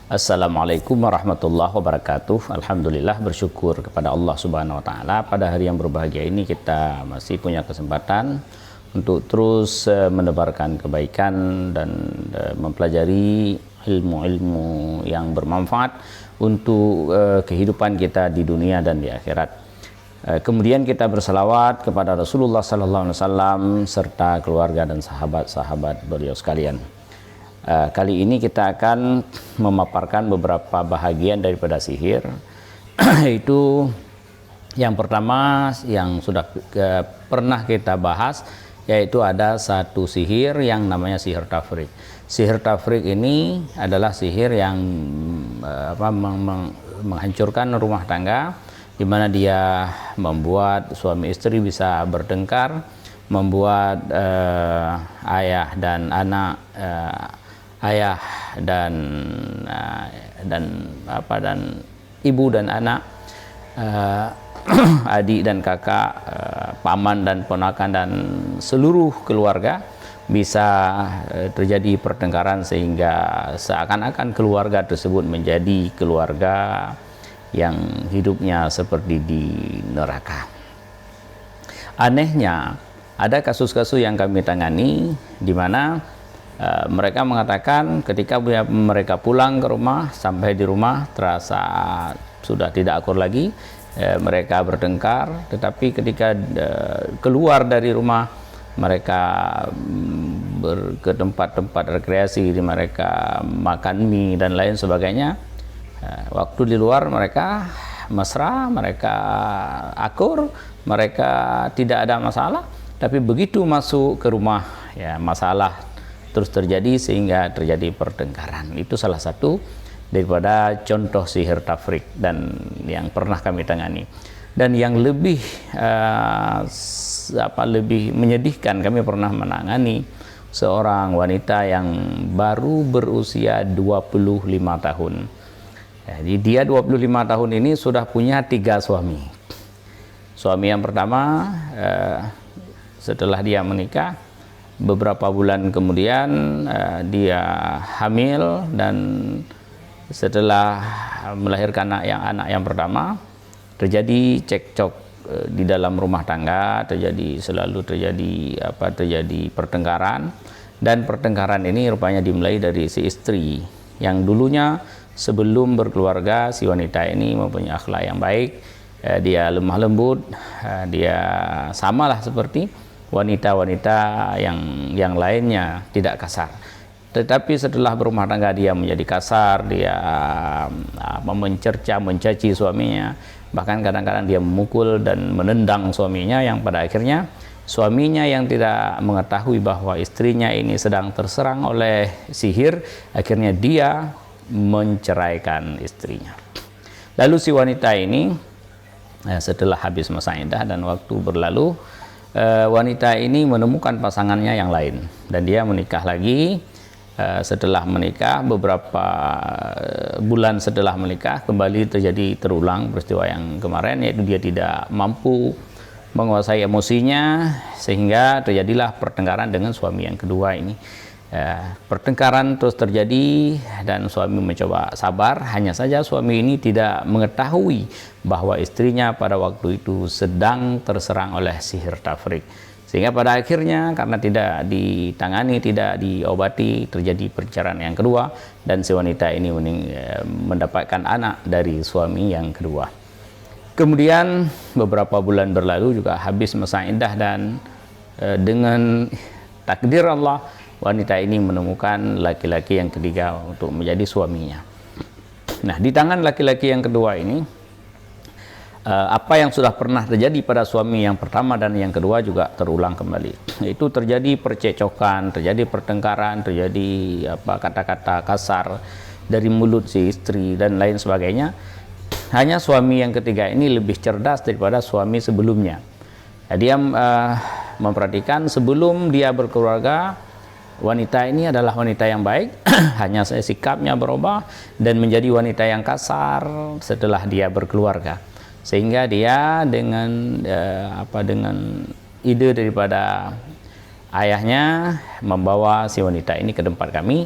Assalamualaikum warahmatullahi wabarakatuh. Alhamdulillah, bersyukur kepada Allah Subhanahu wa taala, pada hari yang berbahagia ini kita masih punya kesempatan untuk terus menebarkan kebaikan dan mempelajari ilmu-ilmu yang bermanfaat untuk kehidupan kita di dunia dan di akhirat. Kemudian kita berselawat kepada Rasulullah sallallahu alaihi wasallam serta keluarga dan sahabat-sahabat beliau sekalian. Kali ini kita akan memaparkan beberapa bahagian daripada sihir, yaitu yang pertama yang sudah pernah kita bahas, yaitu ada satu sihir yang namanya sihir tafrik. Sihir tafrik ini adalah sihir yang menghancurkan rumah tangga, di mana dia membuat suami istri bisa bertengkar, membuat ayah dan anak, ayah dan ibu dan anak, adik dan kakak, paman dan ponakan dan seluruh keluarga bisa terjadi pertengkaran, sehingga seakan-akan keluarga tersebut menjadi keluarga yang hidupnya seperti di neraka. Anehnya, ada kasus-kasus yang kami tangani di mana mereka mengatakan ketika mereka pulang ke rumah, sampai di rumah terasa sudah tidak akur lagi, mereka bertengkar, tetapi ketika keluar dari rumah mereka ke tempat-tempat rekreasi, di mereka makan mie dan lain sebagainya. Waktu di luar mereka mesra, mereka akur, mereka tidak ada masalah, tapi begitu masuk ke rumah, ya masalah terus terjadi sehingga terjadi pertengkaran. Itu salah satu daripada contoh sihir tafrik dan yang pernah kami tangani. Dan yang lebih lebih menyedihkan, kami pernah menangani seorang wanita yang baru berusia 25 tahun. Jadi dia 25 tahun ini sudah punya 3 suami. Suami yang pertama, setelah dia menikah, beberapa bulan kemudian dia hamil, dan setelah melahirkan anak yang pertama terjadi cekcok di dalam rumah tangga, selalu terjadi pertengkaran, dan pertengkaran ini rupanya dimulai dari si istri yang dulunya sebelum berkeluarga si wanita ini mempunyai akhlak yang baik, dia lemah lembut, dia samalah seperti wanita-wanita yang lainnya, tidak kasar. Tetapi setelah berumah tangga dia menjadi kasar, dia mencaci suaminya, bahkan kadang-kadang dia memukul dan menendang suaminya, yang pada akhirnya suaminya yang tidak mengetahui bahwa istrinya ini sedang terserang oleh sihir, akhirnya dia menceraikan istrinya. Lalu si wanita ini setelah habis masa iddah dan waktu berlalu, wanita ini menemukan pasangannya yang lain, dan dia menikah lagi. Setelah menikah, beberapa bulan setelah menikah, kembali terulang peristiwa yang kemarin, yaitu dia tidak mampu menguasai emosinya, sehingga terjadilah pertengkaran dengan suami yang kedua ini. Pertengkaran terus terjadi dan suami mencoba sabar, hanya saja suami ini tidak mengetahui bahwa istrinya pada waktu itu sedang terserang oleh sihir tafrik, sehingga pada akhirnya karena tidak ditangani, tidak diobati, terjadi perceraian yang kedua, dan si wanita ini mendapatkan anak dari suami yang kedua. Kemudian beberapa bulan berlalu, juga habis masa iddah, dan dengan takdir Allah, wanita ini menemukan laki-laki yang ketiga untuk menjadi suaminya. Nah, di tangan laki-laki yang kedua ini, apa yang sudah pernah terjadi pada suami yang pertama dan yang kedua juga terulang kembali. Itu terjadi percecokan, terjadi pertengkaran, terjadi kata-kata kasar dari mulut si istri dan lain sebagainya. Hanya suami yang ketiga ini lebih cerdas daripada suami sebelumnya. Nah, dia memperhatikan sebelum dia berkeluarga, wanita ini adalah wanita yang baik, hanya sikapnya berubah dan menjadi wanita yang kasar setelah dia berkeluarga, sehingga dia dengan ide daripada ayahnya membawa si wanita ini ke tempat kami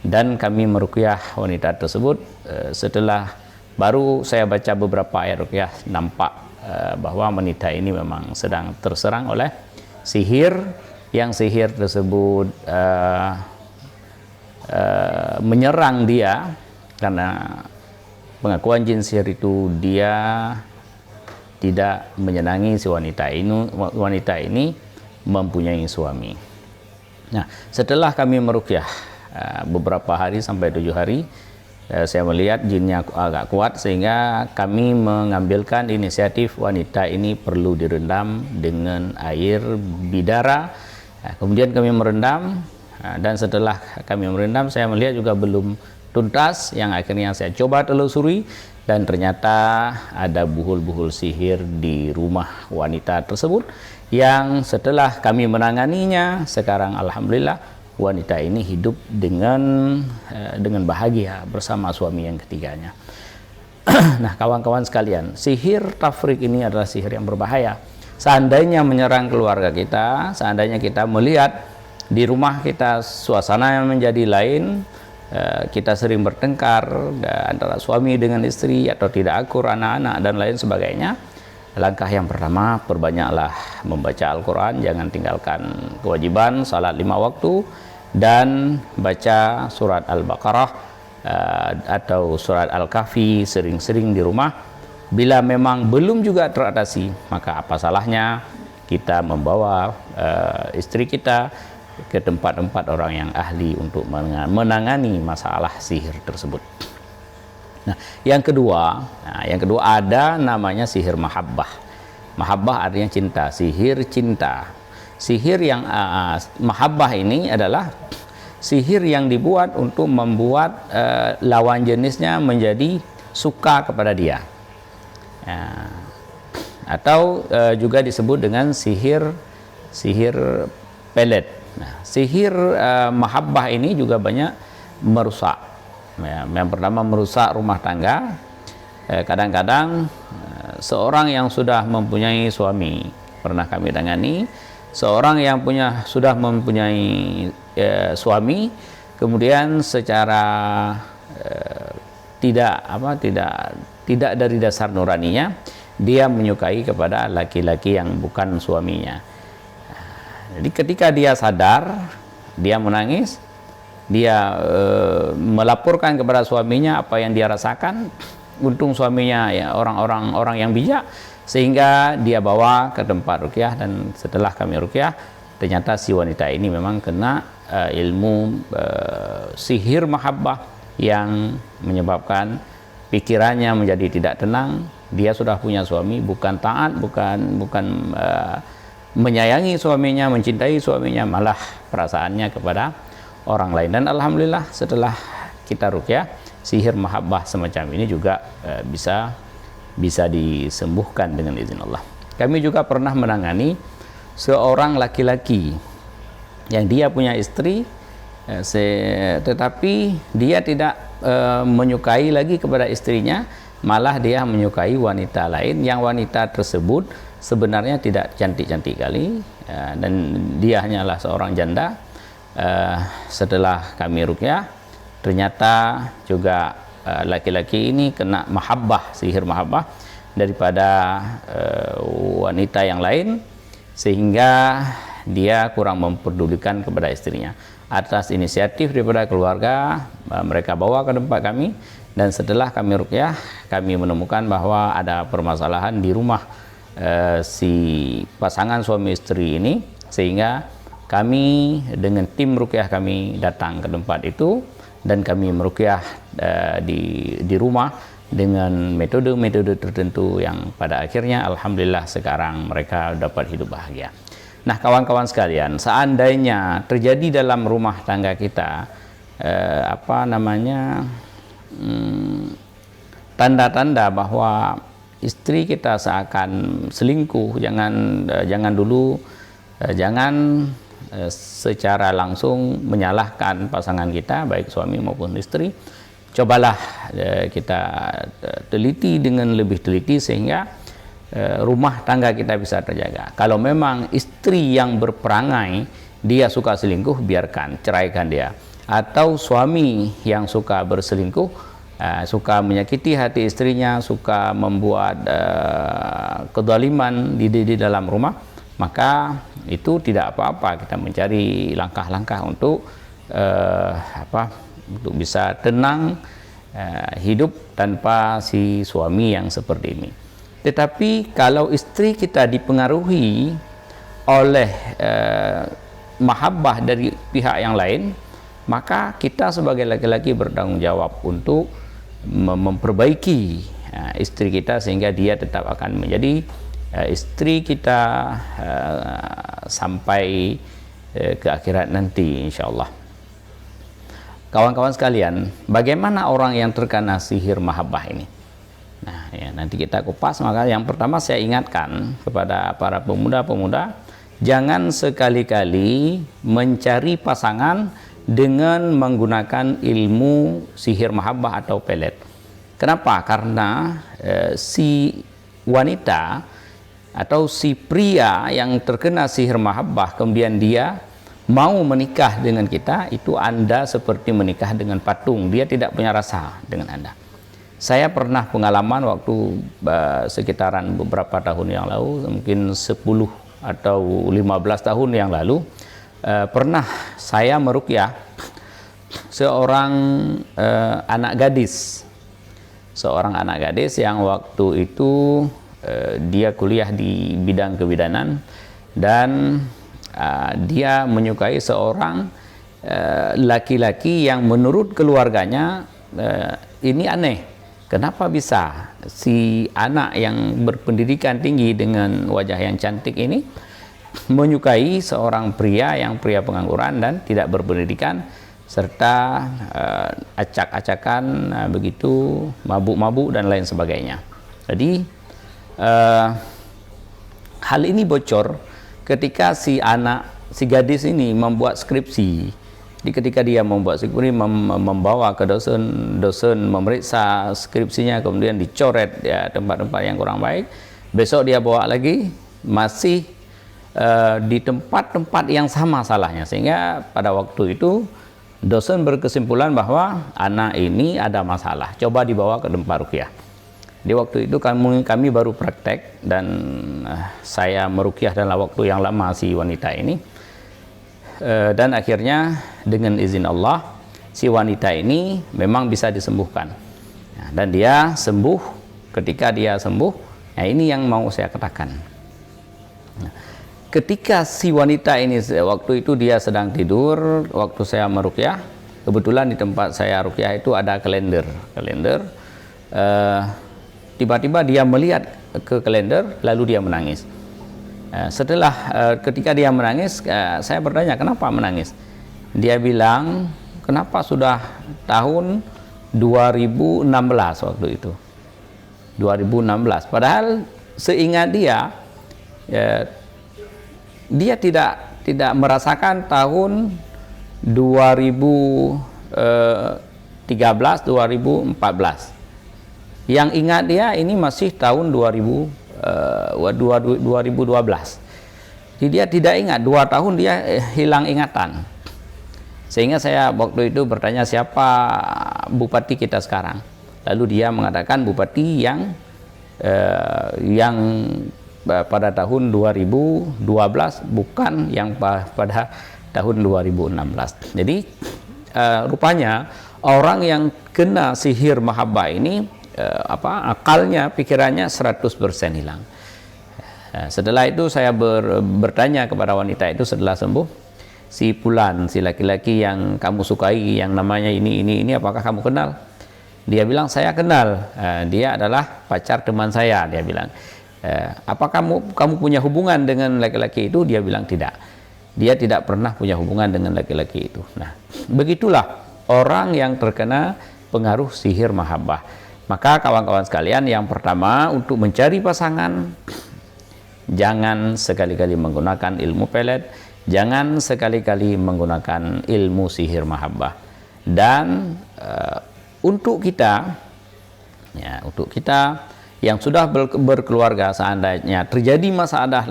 dan kami meruqyah wanita tersebut. Setelah baru saya baca beberapa ayat ruqyah, nampak bahwa wanita ini memang sedang terserang oleh sihir, yang sihir tersebut menyerang dia karena pengakuan jin sihir itu dia tidak menyenangi si wanita ini mempunyai suami. Nah, setelah kami meruqyah beberapa hari sampai 7 hari, saya melihat jinnya agak kuat sehingga kami mengambilkan inisiatif wanita ini perlu direndam dengan air bidara. Kemudian kami merendam, dan setelah kami merendam saya melihat juga belum tuntas, yang akhirnya saya coba telusuri dan ternyata ada buhul-buhul sihir di rumah wanita tersebut, yang setelah kami menanganinya sekarang alhamdulillah wanita ini hidup dengan bahagia bersama suami yang ketiganya. Nah, kawan-kawan sekalian, sihir tafrik ini adalah sihir yang berbahaya. Seandainya menyerang keluarga kita, seandainya kita melihat di rumah kita suasana yang menjadi lain, kita sering bertengkar antara suami dengan istri atau tidak akur anak-anak dan lain sebagainya, langkah yang pertama, perbanyaklah membaca Al-Quran, jangan tinggalkan kewajiban salat 5 waktu, dan baca surat Al-Baqarah atau surat Al-Kahfi sering-sering di rumah. Bila memang belum juga teratasi, maka apa salahnya kita membawa istri kita ke tempat-tempat orang yang ahli untuk menangani masalah sihir tersebut. Nah, yang kedua ada namanya sihir mahabbah. Mahabbah artinya cinta, sihir cinta. Sihir yang mahabbah ini adalah sihir yang dibuat untuk membuat lawan jenisnya menjadi suka kepada dia. Atau juga disebut dengan sihir pelet. Nah, sihir mahabbah ini juga banyak merusak. Yang pertama merusak rumah tangga. Kadang-kadang seorang yang sudah mempunyai suami, pernah kami tangani, seorang yang sudah mempunyai suami, kemudian secara tidak dari dasar nuraninya dia menyukai kepada laki-laki yang bukan suaminya. Jadi ketika dia sadar, dia menangis, dia melaporkan kepada suaminya apa yang dia rasakan. Untung suaminya ya orang yang bijak, sehingga dia bawa ke tempat ruqyah, dan setelah kami ruqyah ternyata si wanita ini memang kena ilmu sihir mahabbah yang menyebabkan pikirannya menjadi tidak tenang. Dia sudah punya suami, bukan taat, bukan menyayangi suaminya, mencintai suaminya, malah perasaannya kepada orang lain. Dan alhamdulillah setelah kita ruqyah, sihir mahabbah semacam ini juga bisa disembuhkan dengan izin Allah. Kami juga pernah menangani seorang laki-laki yang dia punya istri, tetapi dia tidak menyukai lagi kepada istrinya, malah dia menyukai wanita lain, yang wanita tersebut sebenarnya tidak cantik-cantik kali, dan dia hanyalah seorang janda. Setelah kami ruqyah, ternyata juga laki-laki ini kena mahabbah, sihir mahabbah daripada wanita yang lain, sehingga dia kurang memperdulikan kepada istrinya. Atas inisiatif daripada keluarga, mereka bawa ke tempat kami, dan setelah kami ruqyah, kami menemukan bahwa ada permasalahan di rumah si pasangan suami istri ini, sehingga kami dengan tim ruqyah kami datang ke tempat itu, dan kami meruqyah di rumah dengan metode-metode tertentu yang pada akhirnya alhamdulillah sekarang mereka dapat hidup bahagia. Nah, kawan-kawan sekalian, seandainya terjadi dalam rumah tangga kita tanda-tanda bahwa istri kita seakan selingkuh, jangan secara langsung menyalahkan pasangan kita, baik suami maupun istri. Cobalah kita teliti dengan lebih teliti sehingga rumah tangga kita bisa terjaga. Kalau memang istri yang berperangai dia suka selingkuh, biarkan, ceraikan dia. atau suami yang suka berselingkuh, suka menyakiti hati istrinya, suka membuat kezaliman di dalam rumah, maka itu tidak apa-apa kita mencari langkah-langkah untuk untuk bisa tenang hidup tanpa si suami yang seperti ini. Tetapi kalau istri kita dipengaruhi oleh mahabbah dari pihak yang lain, maka kita sebagai laki-laki bertanggung jawab untuk memperbaiki istri kita sehingga dia tetap akan menjadi istri kita sampai ke akhirat nanti, insyaallah. Kawan-kawan sekalian, bagaimana orang yang terkena sihir mahabbah ini? Nah, ya, nanti kita kupas. Maka yang pertama saya ingatkan kepada para pemuda-pemuda, jangan sekali-kali mencari pasangan dengan menggunakan ilmu sihir mahabbah atau pelet. Kenapa? Karena si wanita atau si pria yang terkena sihir mahabbah kemudian dia mau menikah dengan kita, itu Anda seperti menikah dengan patung. Dia tidak punya rasa dengan Anda. Saya pernah pengalaman waktu sekitaran beberapa tahun yang lalu, mungkin 10 atau 15 tahun yang lalu, pernah saya meruqyah seorang anak gadis. Seorang anak gadis yang waktu itu dia kuliah di bidang kebidanan, dan dia menyukai seorang laki-laki yang menurut keluarganya ini aneh. Kenapa bisa si anak yang berpendidikan tinggi dengan wajah yang cantik ini menyukai seorang pria yang pria pengangguran dan tidak berpendidikan, serta acak-acakan begitu, mabuk-mabuk dan lain sebagainya. Jadi hal ini bocor ketika si gadis ini membuat skripsi. Jadi ketika dia membuat skripsi, membawa ke dosen memeriksa skripsinya, kemudian dicoret ya tempat-tempat yang kurang baik. Besok dia bawa lagi, masih di tempat-tempat yang sama salahnya, sehingga pada waktu itu dosen berkesimpulan bahwa anak ini ada masalah, coba dibawa ke tempat ruqyah. Di waktu itu kami baru praktek, dan saya meruqyah dalam waktu yang lama si wanita ini. Dan akhirnya dengan izin Allah si wanita ini memang bisa disembuhkan, dan dia sembuh. Ketika dia sembuh, nah ini yang mau saya katakan. Ketika si wanita ini waktu itu dia sedang tidur, waktu saya meruqyah, kebetulan di tempat saya ruqyah itu ada kalender. Tiba-tiba dia melihat ke kalender, lalu dia menangis. Setelah ketika dia menangis, saya bertanya kenapa menangis. Dia bilang kenapa sudah tahun 2016 waktu itu, 2016. Padahal seingat dia, dia tidak merasakan tahun 2013, 2014. Yang ingat dia ini masih tahun 2012. Jadi dia tidak ingat, 2 tahun dia hilang ingatan. Sehingga saya waktu itu bertanya siapa bupati kita sekarang. Lalu dia mengatakan bupati yang pada tahun 2012, bukan yang pada tahun 2016. Jadi rupanya orang yang kena sihir mahabbah ini akalnya, pikirannya 100% hilang. Setelah itu saya bertanya kepada wanita itu setelah sembuh, si Fulan, si laki-laki yang kamu sukai, yang namanya ini, apakah kamu kenal? Dia bilang saya kenal, dia adalah pacar teman saya. Dia bilang, apa kamu punya hubungan dengan laki-laki itu? Dia bilang tidak. Dia tidak pernah punya hubungan dengan laki-laki itu. Nah, begitulah orang yang terkena pengaruh sihir mahabbah. Maka kawan-kawan sekalian, yang pertama untuk mencari pasangan, jangan sekali-kali menggunakan ilmu pelet, jangan sekali-kali menggunakan ilmu sihir mahabbah. Dan untuk kita yang sudah berkeluarga, seandainya terjadi masalah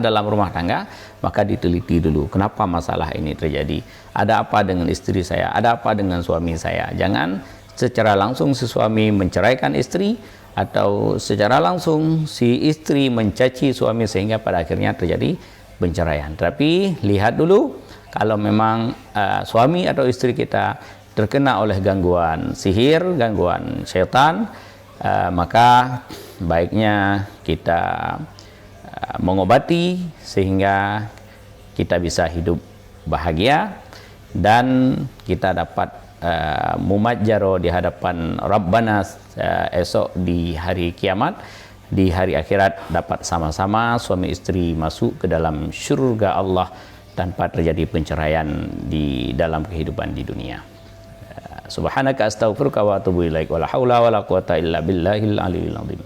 dalam rumah tangga, maka diteliti dulu kenapa masalah ini terjadi, ada apa dengan istri saya, ada apa dengan suami saya. Jangan secara langsung si suami menceraikan istri, atau secara langsung si istri mencaci suami sehingga pada akhirnya terjadi perceraian. Tapi lihat dulu, kalau memang suami atau istri kita terkena oleh gangguan sihir, gangguan syaitan, maka baiknya kita mengobati sehingga kita bisa hidup bahagia dan kita dapat mumajjaro di hadapan Rabbana esok di hari kiamat, di hari akhirat, dapat sama-sama suami istri masuk ke dalam surga Allah tanpa terjadi perceraian di dalam kehidupan di dunia. Subhanaka astaghfiruka wa atubu ilaik, wala haula wala quwata illa billahil aliyil azim.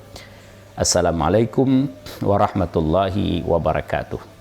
Assalamualaikum warahmatullahi wabarakatuh.